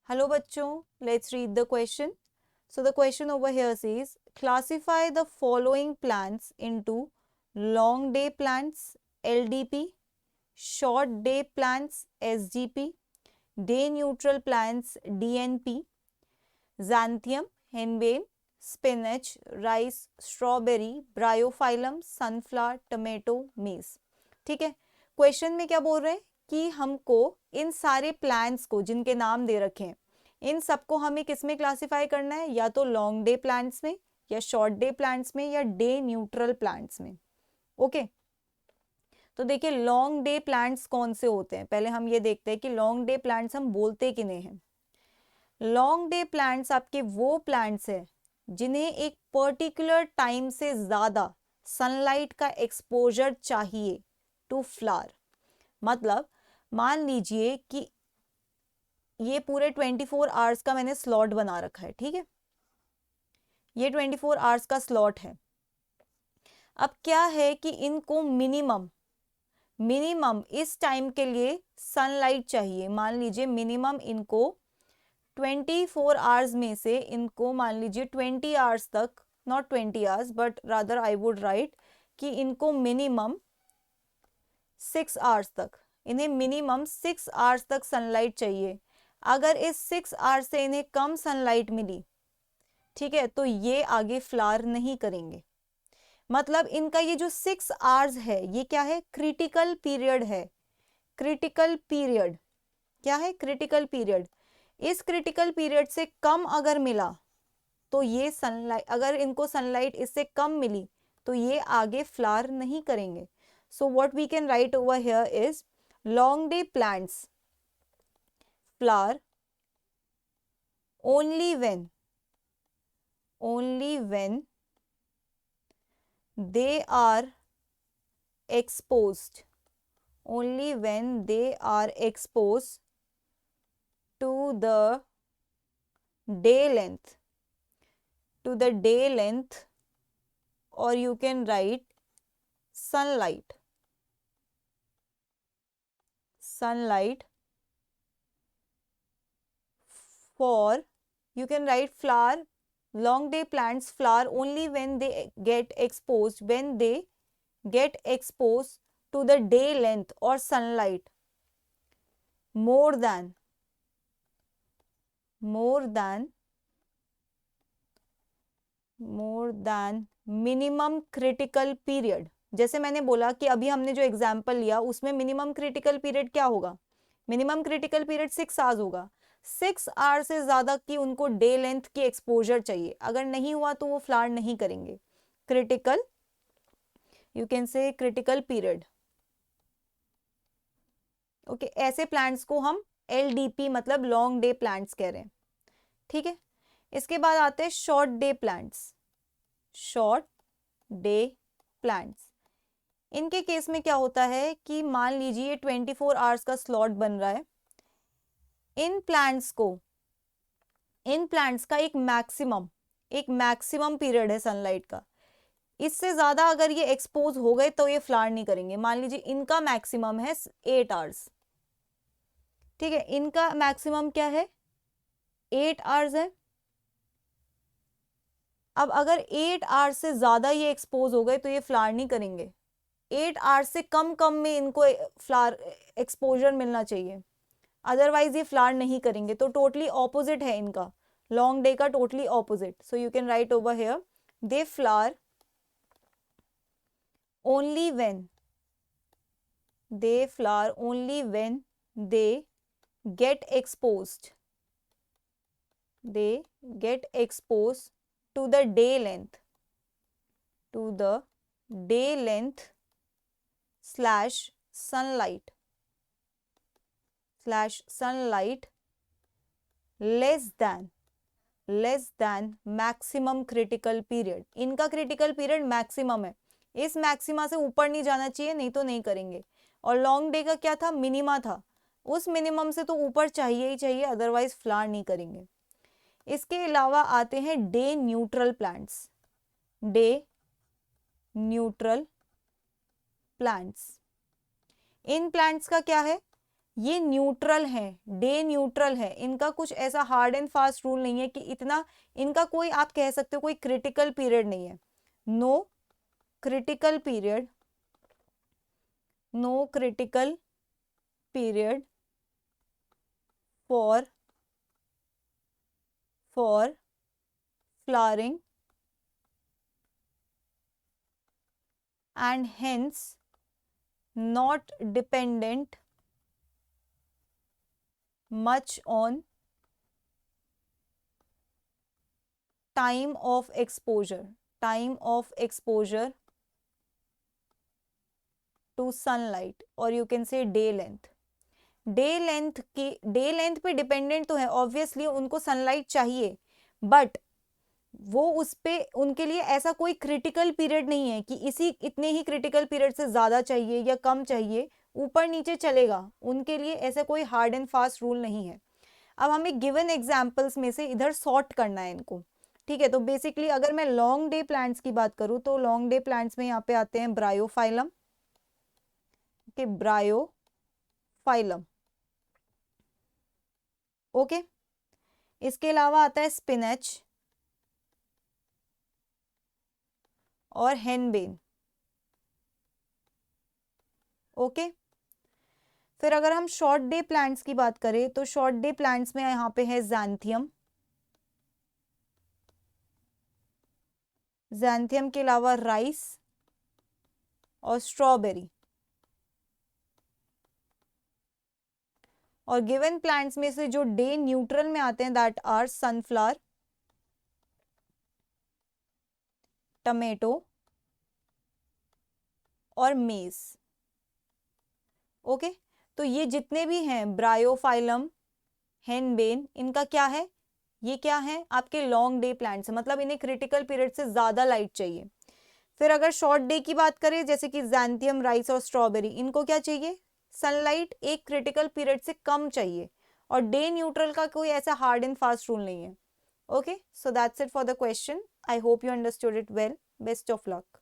Hello bachcho, let's read the question. So the question over here says, classify the following plants into long day plants LDP, short day plants SGP, day neutral plants DNP, xanthium, henbane, spinach, rice, strawberry, bryophyllum, sunflower, tomato, maize. ठीक है, question में क्या बोल रहे हैं कि हमको इन सारे प्लांट्स को जिनके नाम दे रखे हैं इन सबको हमें किस में क्लासिफाई करना है, या तो लॉन्ग डे प्लांट्स में, या शॉर्ट डे प्लांट्स में, या डे न्यूट्रल प्लांट्स में. ओके तो देखिए लॉन्ग डे प्लांट्स कौन से होते हैं. पहले हम ये देखते हैं कि लॉन्ग डे प्लांट्स हम बोलते किन्हें हैं. लॉन्ग डे प्लांट्स आपके वो प्लांट्स हैं जिन्हें एक पर्टिकुलर टाइम से ज़्यादा सनलाइट का एक्सपोजर चाहिए टू फ्लावर. मतलब मान लीजिए कि ये पूरे 24 आवर्स का मैंने स्लॉट बना रखा है. ठीक है, ये 24 आवर्स का स्लॉट है. अब क्या है कि इनको मिनिमम इस टाइम के लिए सनलाइट चाहिए. मान लीजिए मिनिमम इनको 24 आवर्स में से इनको मान लीजिए 20 आवर्स तक, not 20 hours but rather I would write कि इनको मिनिमम 6 आवर्स तक, इन्हें मिनिमम 6 आवर्स तक सनलाइट चाहिए. अगर इस 6 आवर्स से इन्हें कम सनलाइट मिली, ठीक है, तो ये आगे फ्लावर नहीं करेंगे. मतलब इनका ये जो 6 आवर्स है ये क्या है, क्रिटिकल पीरियड है. क्रिटिकल पीरियड क्या है, क्रिटिकल पीरियड. इस क्रिटिकल पीरियड से कम अगर मिला तो ये सनलाइट, अगर इनको सनलाइट इससे कम मिली तो ये आगे फ्लावर नहीं करेंगे. So what we can write over here is long day plants flower only when they are exposed, only when they are exposed to the day length, or you can write sunlight for, you can write flower, long day plants flower only when they get exposed to the day length or sunlight more than minimum critical period. जैसे मैंने बोला कि अभी हमने जो example लिया उसमें minimum critical period क्या होगा, मिनिमम क्रिटिकल पीरियड 6 आवर्स होगा. 6 आवर्स से ज्यादा की उनको डे लेंथ की एक्सपोजर चाहिए. अगर नहीं हुआ तो वो फ्लावर नहीं करेंगे. Critical, you can say critical period. Okay, ऐसे प्लांट्स को हम LDP मतलब लॉन्ग डे प्लांट्स कह रहे हैं. ठीक है, इसके बाद आते हैं short day plants. Short day plants, इनके केस में क्या होता है कि मान लीजिए 24 आवर्स का स्लॉट बन रहा है. इन प्लांट्स का एक मैक्सिमम पीरियड है सनलाइट का. इससे ज्यादा अगर ये एक्सपोज हो गए तो ये फ्लावर नहीं करेंगे. मान लीजिए इनका मैक्सिमम है 8 आवर्स. ठीक है, इनका मैक्सिमम क्या है, 8 आवर्स है. अब अगर 8 आवर्स से ज्यादा ये एक्सपोज हो गए तो ये फ्लावर नहीं करेंगे. 8 आवर्स से कम में इनको फ्लावर एक्सपोजर मिलना चाहिए, अदरवाइज ये फ्लावर नहीं करेंगे. तो टोटली ऑपोजिट है इनका, लॉन्ग डे का totally opposite. So you can write over here they flower only when they get exposed to the day length slash sunlight less than maximum critical period. इनका critical period maximum है, इस maxima से ऊपर नहीं जाना चाहिए, नहीं तो नहीं करेंगे. और लॉन्ग डे का क्या था, मिनिमा था, उस मिनिमम से तो ऊपर चाहिए ही चाहिए, अदरवाइज फ्लावर नहीं करेंगे. इसके अलावा आते हैं day neutral plants. In plants का क्या है, ये न्यूट्रल है, डे न्यूट्रल है, इनका कुछ ऐसा हार्ड एंड फास्ट रूल नहीं है कि इतना, इनका कोई आप कह सकते हो कोई क्रिटिकल पीरियड नहीं है, no critical period, no critical period for flowering and hence not dependent much on time of exposure to sunlight, or you can say day length. Day length पे डिपेंडेंट तो है, ऑब्वियसली उनको sunlight चाहिए, but वो उस पे उनके लिए ऐसा कोई क्रिटिकल पीरियड नहीं है कि इसी इतने ही क्रिटिकल पीरियड से ज़्यादा चाहिए या कम चाहिए, ऊपर नीचे चलेगा, उनके लिए ऐसा कोई हार्ड एंड फास्ट रूल नहीं है। अब हमें गिवन एग्जाम्पल्स में से इधर सॉर्ट करना है इनको, ठीक है। तो बेसिकली अगर मैं लॉन्ग डे प्लांट्स की बात करूँ तो लॉन्ग डे प्लांट्स में यहाँ पे आते हैं ब्रायोफाइलम के, ब्रायोफाइलम, ओके। इसके अलावा आता है स्पिनच और हेनबेन, ओके। फिर अगर हम शॉर्ट डे प्लांट्स की बात करें तो शॉर्ट डे प्लांट्स में यहाँ पे है ज़ैंथियम, ज़ैंथियम के अलावा राइस और स्ट्रॉबेरी। और गिवन प्लांट्स में से जो डे न्यूट्रल में आते हैं दैट आर सनफ्लावर, टमेटो और मेज, ओके। तो ये जितने भी हैं ब्रायोफाइलम, हेनबेन, इनका क्या है, ये क्या है आपके लॉन्ग डे प्लांट्स है, मतलब इन्हें क्रिटिकल पीरियड से ज़्यादा लाइट चाहिए। फिर अगर शॉर्ट डे की बात करें जैसे कि ज़ैंथियम, राइस और स्ट्रॉबेरी, इनको क्या चाहिए, सनलाइट एक क्रिटिकल पीरियड से कम चाहिए, और डे न्यूट्रल का कोई ऐसा हार्ड एंड फास्ट रूल नहीं है, okay. So that's it for the question. I hope you understood it well. Best of luck.